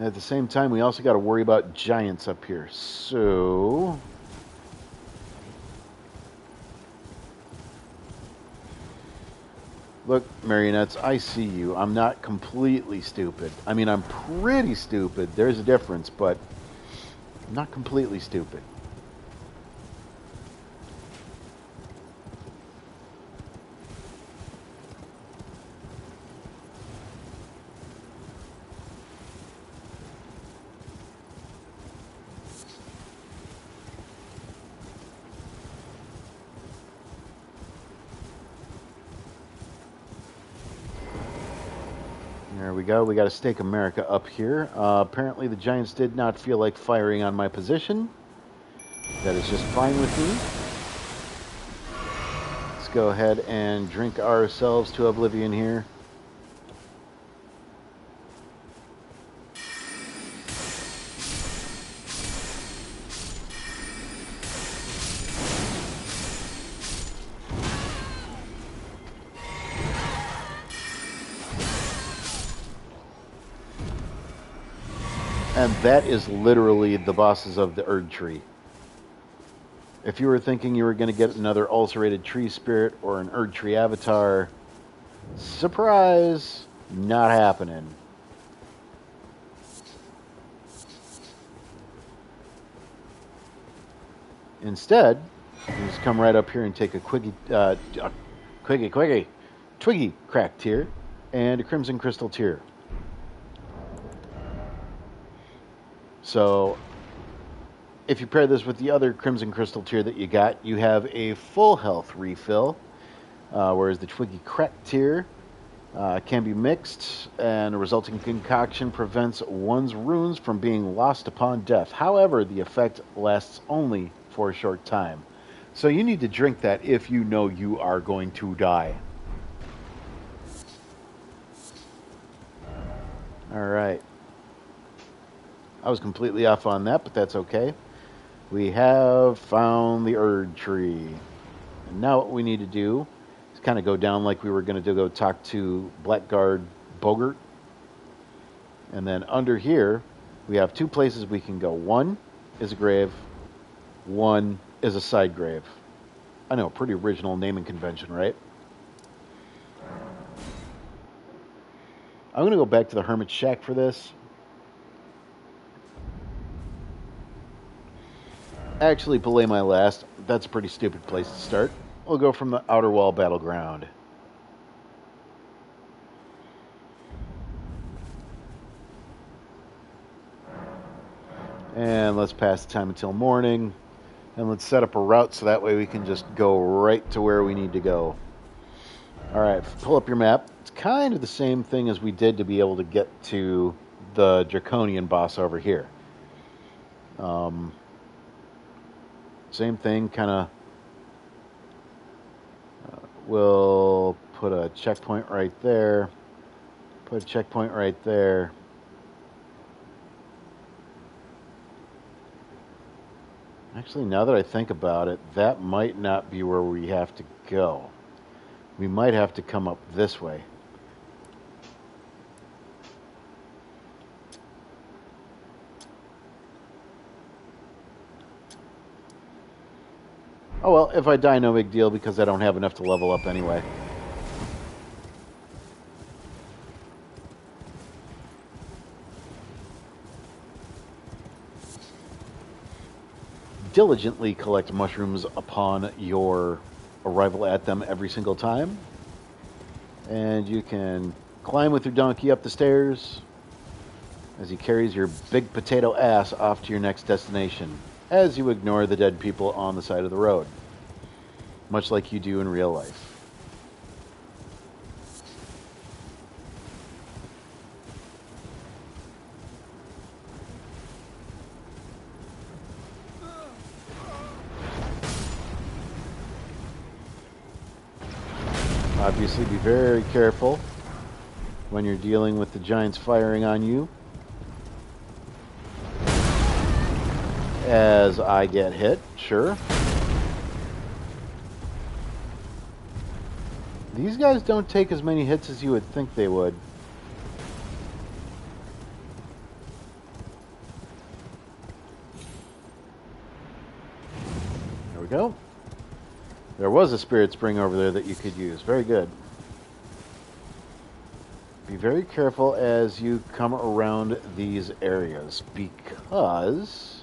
At the same time, we also got to worry about giants up here. So, look, marionettes, I see you. I'm not completely stupid. I mean, I'm pretty stupid. There's a difference, but I'm not completely stupid. There we go. We got a Stake America up here. Apparently the Giants did not feel like firing on my position. That is just fine with me. Let's go ahead and drink ourselves to oblivion here. And that is literally the bosses of the Erd Tree. If you were thinking you were going to get another ulcerated tree spirit or an Erd Tree avatar, surprise, not happening. Instead, you just come right up here and take a Twiggy crack tier and a Crimson Crystal tier. So, if you pair this with the other Crimson Crystal tier that you got, you have a full health refill, whereas the Twiggy Crack tier can be mixed, and a resulting concoction prevents one's runes from being lost upon death. However, the effect lasts only for a short time. So you need to drink that if you know you are going to die. Alright. I was completely off on that, but that's okay. We have found the Erd Tree. And now what we need to do is kind of go down like we were going to go talk to Blackguard Bogart. And then under here, we have two places we can go. One is a grave. One is a side grave. I know, pretty original naming convention, right? I'm going to go back to the Hermit Shack for this. Actually, belay my last. That's a pretty stupid place to start. We'll go from the Outer Wall Battleground. And let's pass the time until morning. And let's set up a route so that way we can just go right to where we need to go. Alright, pull up your map. It's kind of the same thing as we did to be able to get to the Draconian boss over here. Same thing, kind of. We'll put a checkpoint right there. Put a checkpoint right there. Actually, now that I think about it, that might not be where we have to go. We might have to come up this way. Oh well, if I die, no big deal, because I don't have enough to level up anyway. diligently collect mushrooms upon your arrival at them every single time. And you can climb with your donkey up the stairs as he carries your big potato ass off to your next destination, as you ignore the dead people on the side of the road, much like you do in real life. Obviously, be very careful when you're dealing with the giants firing on you. As I get hit, sure. These guys don't take as many hits as you would think they would. There we go. There was a spirit spring over there that you could use. Very good. Be very careful as you come around these areas, because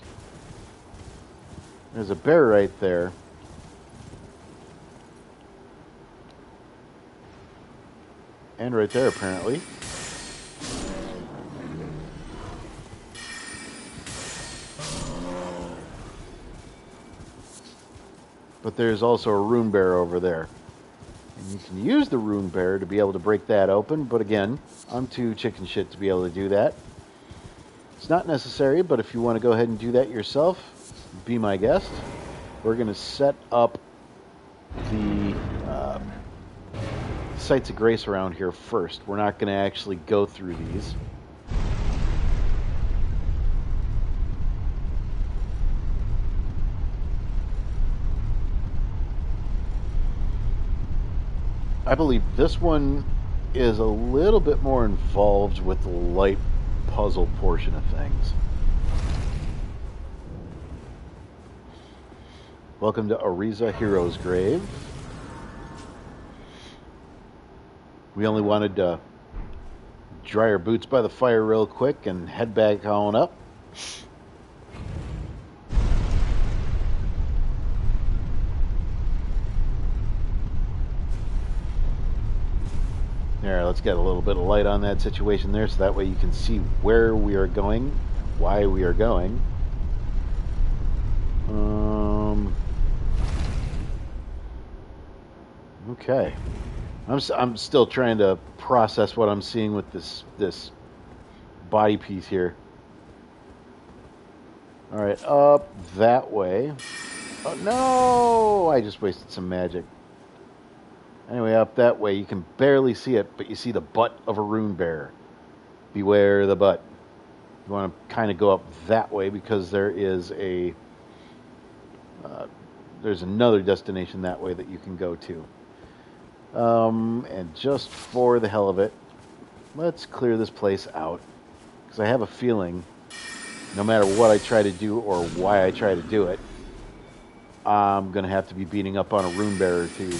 there's a bear right there. And right there, apparently. But there's also a rune bear over there. And you can use the rune bear to be able to break that open, but again, I'm too chicken shit to be able to do that. It's not necessary, but if you want to go ahead and do that yourself, be my guest. We're going to set up the sites of grace around here first. We're not going to actually go through these. I believe this one is a little bit more involved with the light puzzle portion of things. Welcome to Ariza Hero's Grave. We only wanted to dry our boots by the fire real quick and head back on up. There, let's get a little bit of light on that situation there, so that way you can see where we are going, why we are going. Okay. I'm still trying to process what I'm seeing with this body piece here. All right, up that way. Oh no! I just wasted some magic. Anyway, up that way, you can barely see it, but you see the butt of a rune bear. Beware the butt. You want to kind of go up that way because there is there's another destination that way that you can go to. And just for the hell of it, let's clear this place out, because I have a feeling no matter what I try to do or why I try to do it, I'm going to have to be beating up on a rune bear or two.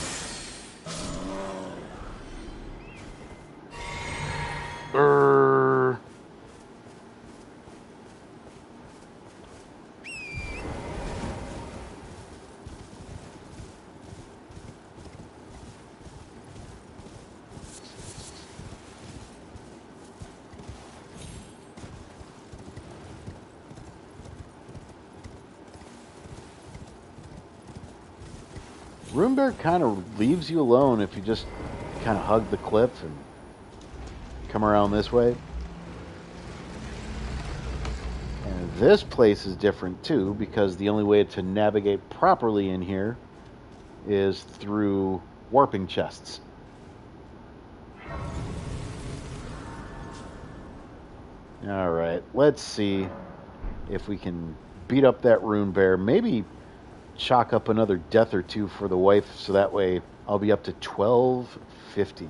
Rune bear kind of leaves you alone if you just kind of hug the cliff and come around this way. And this place is different too, because the only way to navigate properly in here is through warping chests. Alright, let's see if we can beat up that rune bear. Maybe chalk up another death or two for the wife, so that way I'll be up to 1250.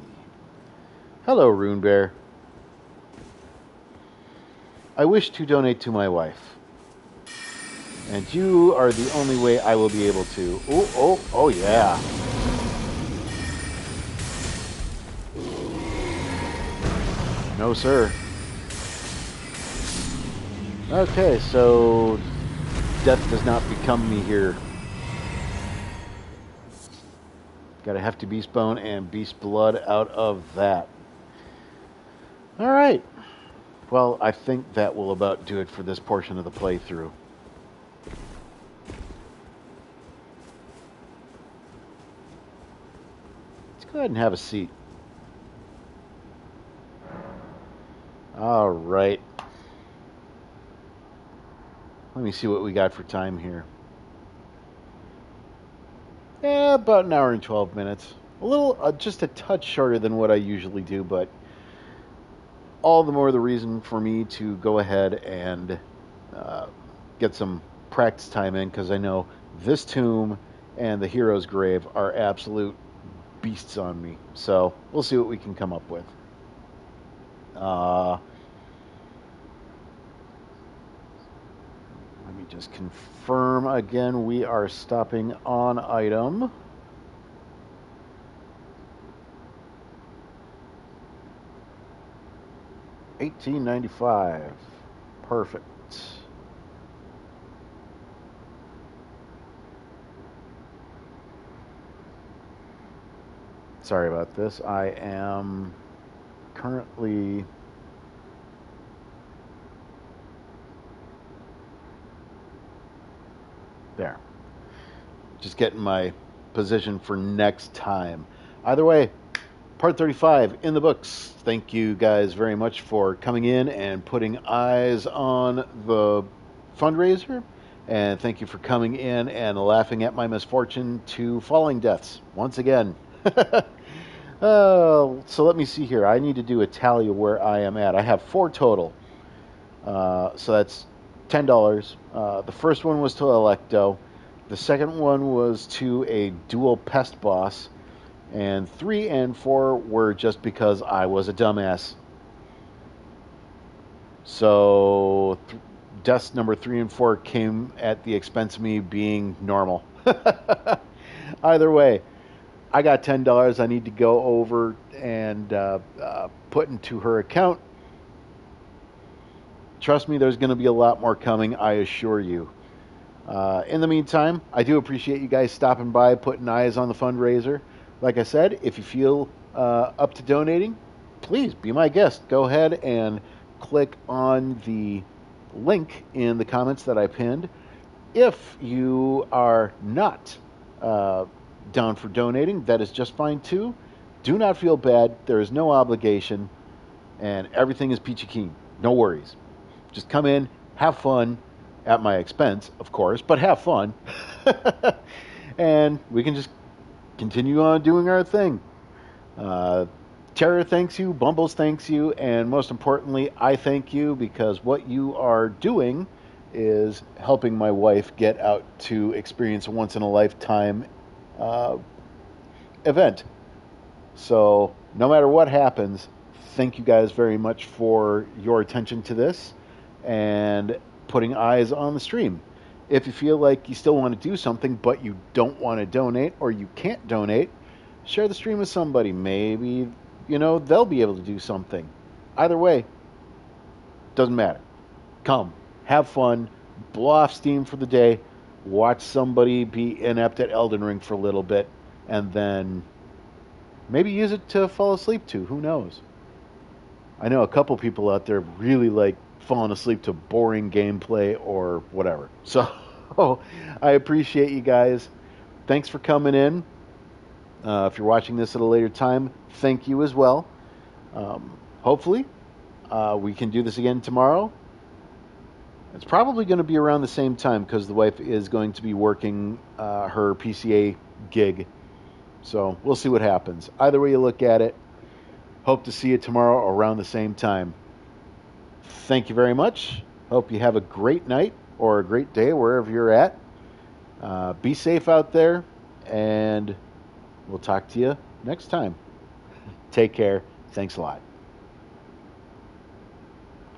Hello, rune bear. I wish to donate to my wife, and you are the only way I will be able to. Oh yeah. No, sir. Okay, so Death does not become me here. Got a hefty beast bone and beast blood out of that. All right. Well, I think that will about do it for this portion of the playthrough. Let's go ahead and have a seat. All right. Let me see what we got for time here. Yeah, about an hour and 12 minutes. A little, just a touch shorter than what I usually do, but all the more the reason for me to go ahead and get some practice time in, because I know this tomb and the hero's grave are absolute beasts on me. So we'll see what we can come up with. Let me just confirm again. We are stopping on item 1895. Perfect. Sorry about this. I am currently there. Just getting my position for next time. Either way, part 35 in the books. Thank you guys very much for coming in and putting eyes on the fundraiser. And thank you for coming in and laughing at my misfortune to falling deaths once again. So let me see here. I need to do a tally of where I am at. I have 4 total. So that's $10. The first one was to Electo. The second one was to a dual pest boss. And 3 and 4 were just because I was a dumbass. So deaths number 3 and 4 came at the expense of me being normal. Either way, I got $10 I need to go over and put into her account. Trust me, there's going to be a lot more coming, I assure you. In the meantime, I do appreciate you guys stopping by, putting eyes on the fundraiser. Like I said, if you feel up to donating, please be my guest. Go ahead and click on the link in the comments that I pinned. If you are not down for donating, that is just fine too. Do not feel bad. There is no obligation, and everything is peachy keen. No worries. Just come in, have fun, at my expense, of course, but have fun. And we can just continue on doing our thing. Terror thanks you, Bumbles thanks you, and most importantly, I thank you, because what you are doing is helping my wife get out to experience a once-in-a-lifetime event. So no matter what happens, thank you guys very much for your attention to this and putting eyes on the stream. If you feel like you still want to do something but you don't want to donate, or you can't donate, share the stream with somebody. Maybe, they'll be able to do something. Either way, doesn't matter. Come, have fun, blow off steam for the day, watch somebody be inept at Elden Ring for a little bit, and then maybe use it to fall asleep to. Who knows? I know a couple people out there really like falling asleep to boring gameplay or whatever. So I appreciate you guys. Thanks for coming in. If you're watching this at a later time, thank you as well. Hopefully, we can do this again tomorrow. It's probably going to be around the same time, because the wife is going to be working her PCA gig. So we'll see what happens. Either way you look at it, hope to see you tomorrow around the same time. Thank you very much. Hope you have a great night or a great day wherever you're at. Be safe out there, and we'll talk to you next time. Take care. Thanks a lot.